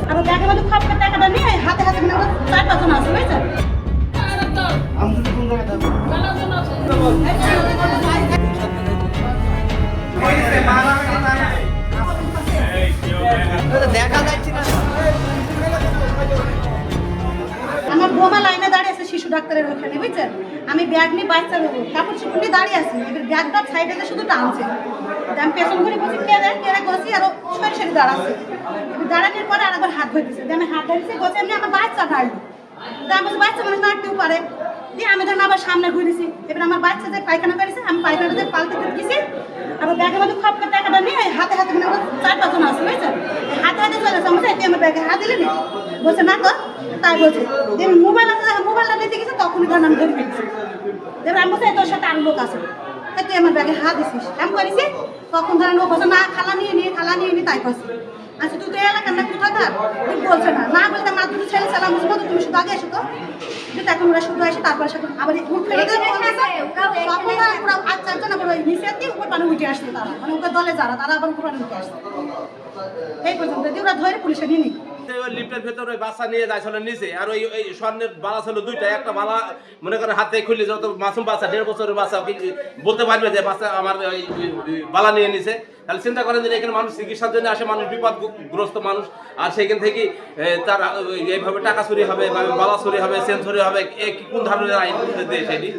আর ব্যাগে মধ্যে খপকা টাকাটা নিয়ে হাতে হাতে মানে 4-5 জন আছে বুঝছেন। দেখা যাচ্ছে না। আমার বোমা লাইনে দাঁড়িয়ে আছে শিশু ডাক্তারের ওখানে বুঝছেন। আমি ব্যাগ নিয়ে বাচ্চা দেবো কাপড় চোপড় নিয়ে দাঁড়িয়ে আছি, এবার ব্যাগটা সাইডে শুধু টানছে। আমি পেছন করে বসে কেড়ে গছি আরো সরে দাঁড়াচ্ছে। এবার দাঁড়ানোর পরে আর একবার হাত ধরে দিচ্ছে, আমি হাত ধরেছি গছি এমনি আমার বাচ্চা ঢাললো। আমি বলছি বাচ্চা মানে নাড়তেও পারে, দিয়ে আমি ধরেন আবার সামনে ঘুরেছি। এবার আমার বাচ্চা যে পায়খানা করেছে আমি পায়খানাতে পাল্টে গেছি। আবার ব্যাগের মধ্যে খপকা টাকাটা নিয়ে হাতে হাতে মানে 4-5 জন আছে বুঝছেন। হাতে হাতে চলে আসে, আমি আমার ব্যাগে হাত দিলে নি বলছে না তো, তাই বলছে যে মোবাইল আছে, মোবাইলটা নিতে গেছে তখনই ধরেন আমি ধরে ফেলছি। এবার আমি বলছি তোর সাথে আর লোক আছে, তুই আমার ব্যাগে হাত দিছিস আমি করেছি। তখন ধরেন ও বলছে না খালা নিয়ে নি তাই করছি। আচ্ছা তুই তো এলাকার না কোথাকার, তুই বলছে না বলতে আমার দুটো ছেলে ছেলে আমি বলতো তুমি শুধু আগে এসো তো, কিন্তু এখন ওরা শুধু আসে তারপর সাথে আবার মুখ ফেলে দেয়। তখন ওরা 8-4 জন আবার ওই নিচে দিয়ে উপর পানি উঠে আসছে, তারা মানে ওকে দলে যারা তারা আবার উপর পানি উঠে আসছে। এই পর্যন্ত দিয়ে ওরা ধরে পুলিশে নিয়ে নি। লিফটের ভেতরে বাচ্চা নিয়ে যাচ্ছিল নিচে, আর ওই স্বর্ণের বালা ছিল 2টা, একটা বালা মনে করে হাতে খুললে যত মাসুম বাচ্চা 1.5 বছরের বাচ্চা বলতে পারবে যে বাচ্চা আমার ওই বালা নিয়ে নিছে। তাহলে চিন্তা করেন যে এখানে মানুষ চিকিৎসার জন্য আসে, মানুষ বিপদগ্রস্ত মানুষ, আর সেখান থেকে তার এইভাবে টাকা চুরি হবে, বালা চুরি হবে, চেন চুরি হবে, কোন ধরনের আইন দেয় সেটি।